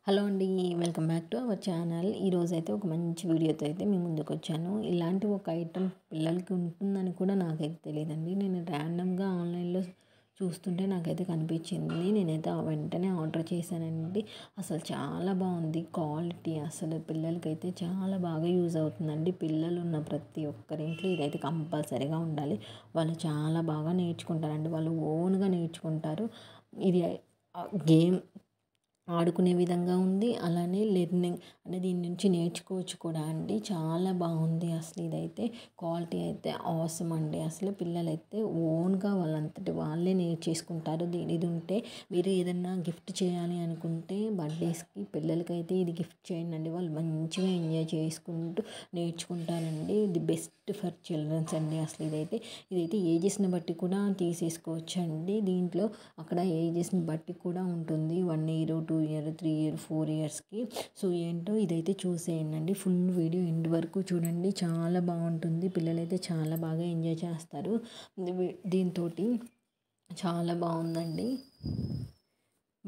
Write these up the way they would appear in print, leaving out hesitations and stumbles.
Hello అండి, welcome back to our channel. ఈరోజైతే ఒక మంచి వీడియోతో అయితే మీ ముందుకు వచ్చాను. ఇలాంటి ఒక ఐటెం పిల్లలకి ఉంటుందని కూడా నాకైతే తెలియదండి. నేను ర్యాండమ్గా ఆన్లైన్లో చూస్తుంటే నాకైతే కనిపించింది. నేనైతే వెంటనే ఆర్డర్ చేశానండి. అసలు చాలా బాగుంది క్వాలిటీ. అసలు పిల్లలకైతే చాలా బాగా యూజ్ అవుతుందండి. పిల్లలు ఉన్న ప్రతి ఒక్కరింట్లో ఇదైతే కంపల్సరీగా ఉండాలి. వాళ్ళు చాలా బాగా నేర్చుకుంటారండి. వాళ్ళు ఓన్గా నేర్చుకుంటారు. ఇది గేమ్ ఆడుకునే విధంగా ఉంది. అలానే లెర్నింగ్ అంటే దీని నుంచి నేర్చుకోవచ్చు కూడా అండి. చాలా బాగుంది. అసలు ఇదైతే క్వాలిటీ అయితే ఆసమ్ అండి. అసలు పిల్లలైతే ఓన్గా వాళ్ళంతటి వాళ్ళే నేర్చేసుకుంటారు. ఇది ఉంటే మీరు ఏదన్నా గిఫ్ట్ చేయాలి అనుకుంటే బర్త్డేస్కి పిల్లలకైతే ఇది గిఫ్ట్ చేయండి అండి. వాళ్ళు మంచిగా ఎంజాయ్ చేసుకుంటూ నేర్చుకుంటారండి. ఇది బెస్ట్ ఫర్ చిల్డ్రన్స్ అండి. అసలు ఇదైతే ఏజెస్ని బట్టి కూడా తీసేసుకోవచ్చు అండి. దీంట్లో అక్కడ ఏజెస్ని బట్టి కూడా ఉంటుంది. 1 ఇయర్, 2 ఇయర్, 3 ఇయర్, 4 ఇయర్స్కి. సో ఏంటో ఇదైతే చూసేయండి. ఫుల్ వీడియో ఎండ్ వరకు చూడండి. చాలా బాగుంటుంది. పిల్లలైతే చాలా బాగా ఎంజాయ్ చేస్తారు. దీంతో చాలా బాగుందండి.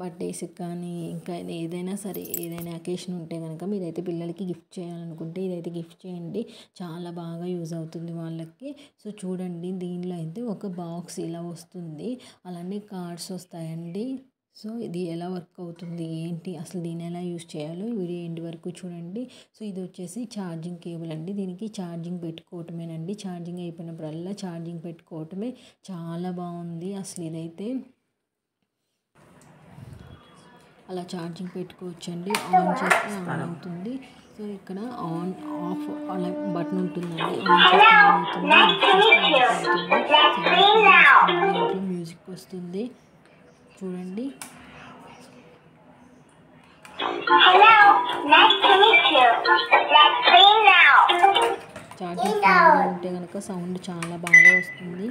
బర్త్డేస్కి కానీ ఇంకా ఏదైనా సరే, ఏదైనా అకేషన్ ఉంటే కనుక మీరైతే పిల్లలకి గిఫ్ట్ చేయాలనుకుంటే ఇదైతే గిఫ్ట్ చేయండి. చాలా బాగా యూజ్ అవుతుంది వాళ్ళకి. సో చూడండి, దీనిలో అయితే ఒక బాక్స్ ఇలా వస్తుంది. అలానే కార్డ్స్ వస్తాయండి. సో ఇది ఎలా వర్క్ అవుతుంది ఏంటి, అసలు దీన్ని ఎలా యూజ్ చేయాలో వీడియో ఎండ్ వరకు చూడండి. సో ఇది వచ్చేసి ఛార్జింగ్ కేబుల్ అండి. దీనికి ఛార్జింగ్ పెట్టుకోవటమేనండి. ఛార్జింగ్ అయిపోయినప్పుడల్లా ఛార్జింగ్ పెట్టుకోవటమే. చాలా బాగుంది అసలు ఇదైతే. అలా ఛార్జింగ్ పెట్టుకోవచ్చండి. ఆన్ చేస్తే ఆన్ అవుతుంది. సో ఇక్కడ ఆన్ ఆఫ్ అలా బటన్ ఉంటుందండి. ఆన్ చేస్తే ఆన్ అవుతుంది, ఆఫ్ చేస్తే ఆఫ్ అవుతుంది. దీంట్లో మ్యూజిక్ వస్తుంది చూడండి. ఛార్జింగ్ ఫుల్గా ఉంటే కనుక సౌండ్ చాలా బాగా వస్తుంది.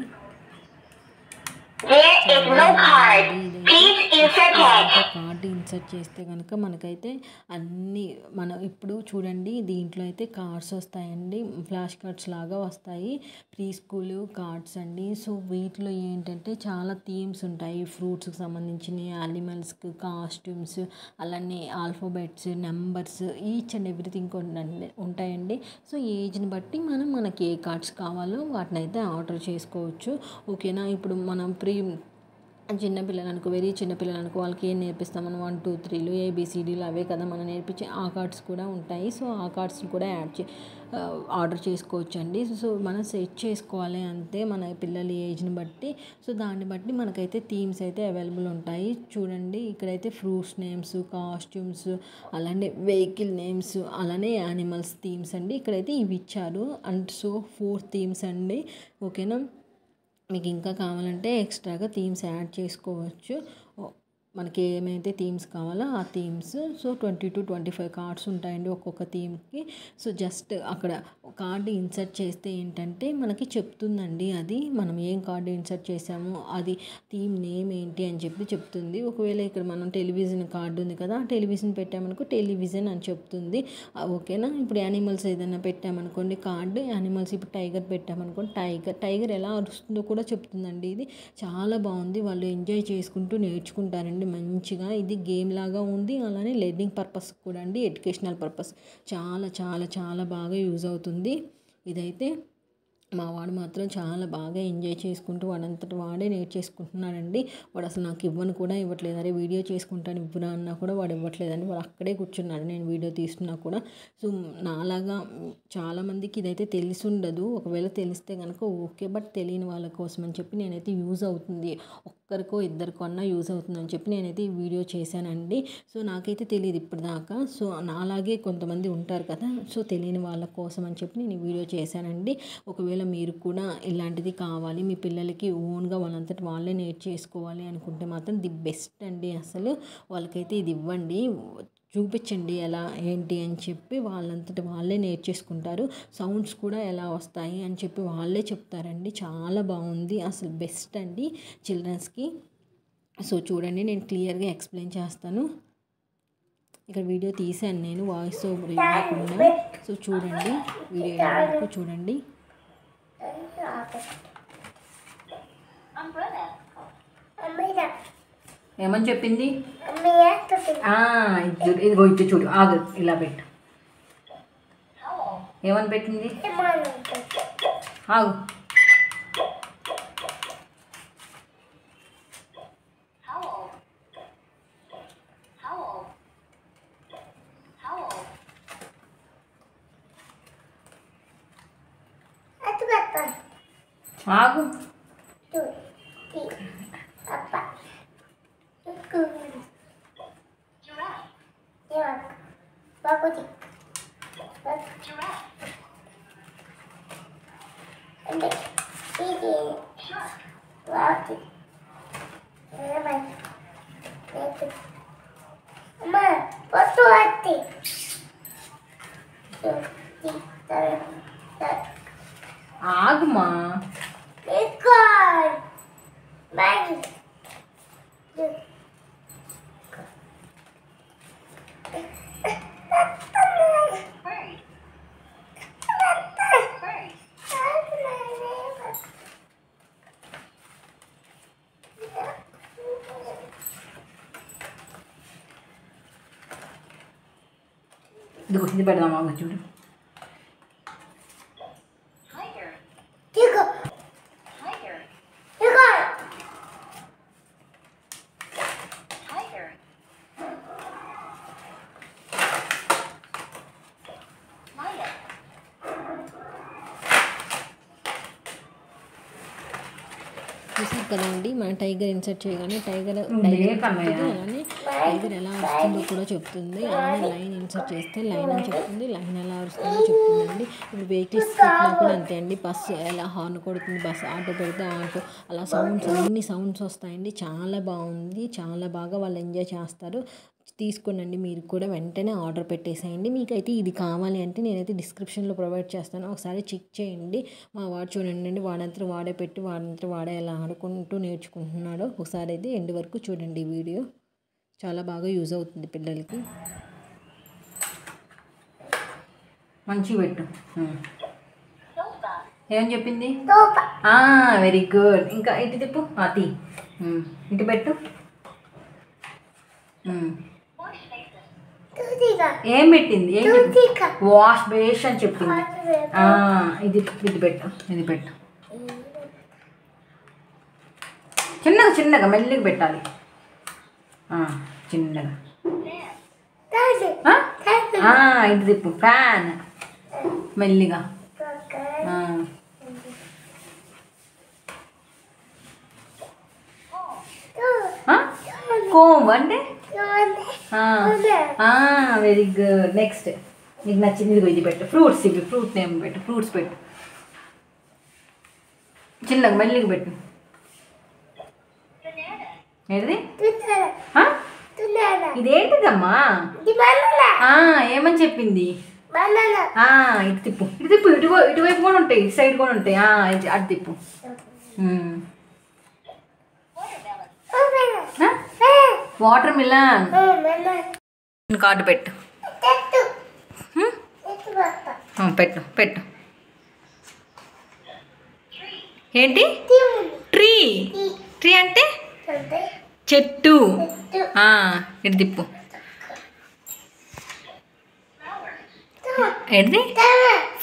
కార్డు ఇన్సర్ట్ చేస్తే కనుక మనకైతే అన్నీ ఇప్పుడు చూడండి, దీంట్లో అయితే కార్డ్స్ వస్తాయండి. ఫ్లాష్ కార్డ్స్ లాగా వస్తాయి. ప్రీ స్కూల్ కార్డ్స్ అండి. సో వీటిలో ఏంటంటే చాలా థీమ్స్ ఉంటాయి. ఫ్రూట్స్కి సంబంధించినవి, యానిమల్స్కి కాస్ట్యూమ్స్, అలానే alphabets, numbers, each and everything ఉంటాయండి. సో ఏజ్ని బట్టి మనకి ఏ కార్డ్స్ కావాలో వాటిని అయితే ఆర్డర్ చేసుకోవచ్చు. ఓకేనా. ఇప్పుడు మనం చిన్నపిల్లలు అనుకో, వెరీ చిన్నపిల్లలు అనుకో, వాళ్ళకి ఏం నేర్పిస్తాం మనం? 1, 2, 3లు ABCDలు అవే కదా మనం నేర్పించే. ఆ కార్డ్స్ కూడా ఉంటాయి. సో ఆ కార్డ్స్ని కూడా ఆర్డర్ చేసుకోవచ్చు అండి. సో మనం సెట్ చేసుకోవాలి అంతే, మన పిల్లల ఏజ్ని బట్టి. సో దాన్ని బట్టి మనకైతే థీమ్స్ అయితే అవైలబుల్ ఉంటాయి. చూడండి, ఇక్కడైతే ఫ్రూట్స్ నేమ్స్, కాస్ట్యూమ్స్, అలానే వెహికల్ నేమ్స్, అలానే యానిమల్స్ థీమ్స్ అండి. ఇక్కడైతే ఇవి ఇచ్చారు. అండ్ సో 4 థీమ్స్ అండి. ఓకేనా. మీకు ఇంకా కావాలంటే ఎక్స్ట్రాగా థీమ్స్ యాడ్ చేసుకోవచ్చు. మనకి ఏమైతే థీమ్స్ కావాలో ఆ థీమ్స్. సో 20 to 25 కార్డ్స్ ఉంటాయండి ఒక్కొక్క థీమ్కి. సో జస్ట్ అక్కడ కార్డు ఇన్సర్ట్ చేస్తే ఏంటంటే మనకి చెప్తుందండి. అది మనం ఏం కార్డు ఇన్సర్ట్ చేసామో అది థీమ్ నేమ్ ఏంటి అని చెప్తుంది. ఒకవేళ ఇక్కడ మనం టెలివిజన్ కార్డు ఉంది కదా, టెలివిజన్ పెట్టామనుకో టెలివిజన్ అని చెప్తుంది. ఓకేనా. ఇప్పుడు యానిమల్స్ ఏదైనా పెట్టామనుకోండి కార్డు, యానిమల్స్ ఇప్పుడు టైగర్ పెట్టామనుకోండి టైగర్ ఎలా అరుస్తుందో కూడా చెప్తుందండి. ఇది చాలా బాగుంది. వాళ్ళు ఎంజాయ్ చేసుకుంటూ నేర్చుకుంటారండి మంచిగా. ఇది గేమ్ లాగా ఉంది. అలానే లెర్నింగ్ పర్పస్ కూడా అండి, ఎడ్యుకేషనల్ పర్పస్ చాలా చాలా చాలా బాగా యూజ్ అవుతుంది. ఇదైతే మా వాడు మాత్రం చాలా బాగా ఎంజాయ్ చేసుకుంటూ వాడంతటి వాడే నేర్చేసుకుంటున్నాడండి. వాడు అసలు నాకు ఇవ్వను కూడా ఇవ్వట్లేదు. అరే వీడియో చేసుకుంటాను ఇవ్వరా అన్నా కూడా వాడు ఇవ్వట్లేదండి. వాడు అక్కడే కూర్చున్నాడు నేను వీడియో తీస్తున్నా కూడా. సో నాలాగా చాలామందికి ఇదైతే తెలిసి ఉండదు. ఒకవేళ తెలిస్తే కనుక ఓకే, బట్ తెలియని వాళ్ళ కోసం అని చెప్పి నేనైతే యూజ్ అవుతుంది, ఒక్కరికో ఇద్దరికో అన్నా యూజ్ అవుతుందని చెప్పి నేనైతే ఈ వీడియో చేశానండి. సో నాకైతే తెలియదు ఇప్పటిదాకా. సో నాలాగే కొంతమంది ఉంటారు కదా, సో తెలియని వాళ్ళ కోసం అని చెప్పి నేను ఈ వీడియో చేశానండి. ఒకవేళ మీరు కూడా ఇలాంటిది కావాలి, మీ పిల్లలకి ఓన్గా వాళ్ళంతటి వాళ్ళే నేర్చేసుకోవాలి అనుకుంటే మాత్రం ది బెస్ట్ అండి. అసలు వాళ్ళకైతే ఇది ఇవ్వండి, చూపించండి ఎలా ఏంటి అని చెప్పి. వాళ్ళంతటి వాళ్ళే నేర్చేసుకుంటారు. సౌండ్స్ కూడా ఎలా వస్తాయి అని చెప్పి వాళ్ళే చెప్తారండి. చాలా బాగుంది అసలు, బెస్ట్ అండి చిల్డ్రన్స్కి. సో చూడండి, నేను క్లియర్గా ఎక్స్ప్లెయిన్ చేస్తాను. ఇక్కడ వీడియో తీసాను నేను, వాయిస్ ఓవర్ ఇవ్వకుండా. సో చూడండి, వీడియో వరకు చూడండి. ఏమని చెప్పింది? ఇదిగో ఇటు చూడు, ఆగు, ఇలా పెట్టు. ఏమని పెట్టింది? ఆగు. ఆగు. ఆగుమా. ఇదిగో ఇది పెడదామా, చూడు. చూసారు కదండి, మన టైగర్ ఇన్సర్ట్ చేయగానే టైగర్ అలానే టైగర్ ఎలా వస్తుందో కూడా చెప్తుంది. అలానే లైన్ ఇన్సర్ట్ చేస్తే లైన్ అని చెప్తుంది, లైన్ ఎలా వస్తుందో చెప్తుందండి. ఇప్పుడు వెహికల్స్ కూడా అంతే అండి. బస్సు ఎలా హార్న్ కొడుతుంది, బస్సు ఆటో పెడితే ఆటో, అలా సౌండ్స్, అన్ని సౌండ్స్ వస్తాయండి. చాలా బాగుంది, చాలా బాగా వాళ్ళు ఎంజాయ్ చేస్తారు. తీసుకోండి, మీరు కూడా వెంటనే ఆర్డర్ పెట్టేసేయండి. మీకైతే ఇది కావాలి అంటే నేనైతే డిస్క్రిప్షన్లో ప్రొవైడ్ చేస్తాను, ఒకసారి చెక్ చేయండి. మా వాడు చూడండి, వాడంతా వాడే పెట్టి వాడంతా వాడే ఎలా ఆడుకుంటూ నేర్చుకుంటున్నాడో ఒకసారి అయితే ఎండ్ వరకు చూడండి. ఈ వీడియో చాలా బాగా యూజ్ అవుతుంది పిల్లలకి. మంచిగా పెట్టు. ఏమని చెప్పింది? Very good. ఇంకా ఇటు తిప్పు, అతి ఇటు పెట్టు. ఏం పెట్టింది? వాష్ బేష్ అని చెప్పింది. ఇది ఇది పెట్టు, ఇది పెట్టు. చిన్నగా చిన్నగా మెల్లిగా పెట్టాలి, చిన్నగా. ఇది తిప్పు, ఫ్యాన్ మెల్లిగా. కోమ్ అంటే వెరీ గుడ్. నెక్స్ట్ నీకు నచ్చింది, ఇదిగో ఇది పెట్టు. ఫ్రూట్స్, ఇవి ఫ్రూట్ నేమ్ పెట్టు, ఫ్రూట్స్ పెట్టు. చిన్నగా మెల్లిగా పెట్టు. ఏంటిది? ఇదేంటిదమ్మా? ఏమని చెప్పింది? ఇటు తిప్పు, ఇటు తిప్పు. ఇటువైపు కూడా ఉంటాయి, ఇటు సైడ్ కూడా ఉంటాయి. అటు తిప్పు. Water melon. కార్డు పెట్టు, పెట్టు పెట్టు. ఏంటి? ట్రీ. ట్రీ అంటే చెట్టు. ఇటు తిప్పు. ఏంటి?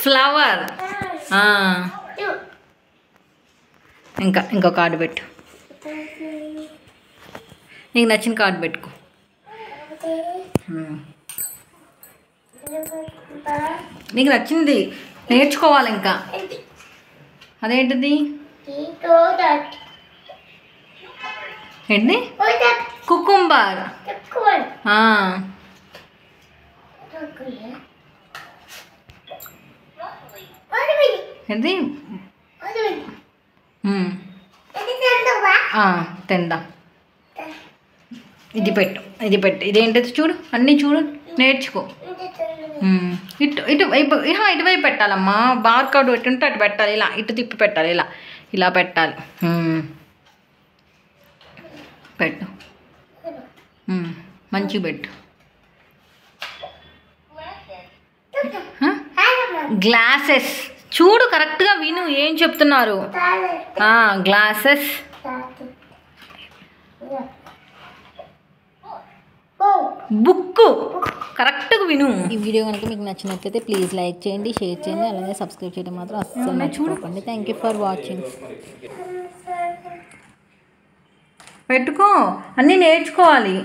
ఫ్లవర్. ఇంకో కార్డు పెట్టు. నీకు నచ్చిన కార్డు పెట్టుకో. నీకు నచ్చింది నేర్చుకోవాలి ఇంకా. అదేంటిది? ఏంటి? కుకుంబర్. ఏంటి? తెందా. ఇది పెట్టు, ఇది పెట్టు. ఇదేంటిది చూడు, అన్నీ చూడు, నేర్చుకో. ఇటువైపు పెట్టాలమ్మా. బార్కోడ్ పెట్టుంటే అటు పెట్టాలి. ఇలా ఇటు తిప్పి పెట్టాలి, ఇలా పెట్టాలి. పెట్టు, మంచిగా పెట్టు. గ్లాసెస్. చూడు, కరెక్ట్గా విను ఏం చెప్తున్నారు. గ్లాసెస్. బుక్. కరెక్ట్గా విను. ఈ వీడియో కనుక మీకు నచ్చినట్లయితే ప్లీజ్ లైక్ చేయండి, షేర్ చేయండి, అలాగే సబ్స్క్రైబ్ చేయడం మాత్రం అస్సలు మర్చిపోకండి. Thank you for watching. పెట్టుకో, అన్నీ నేర్చుకోవాలి.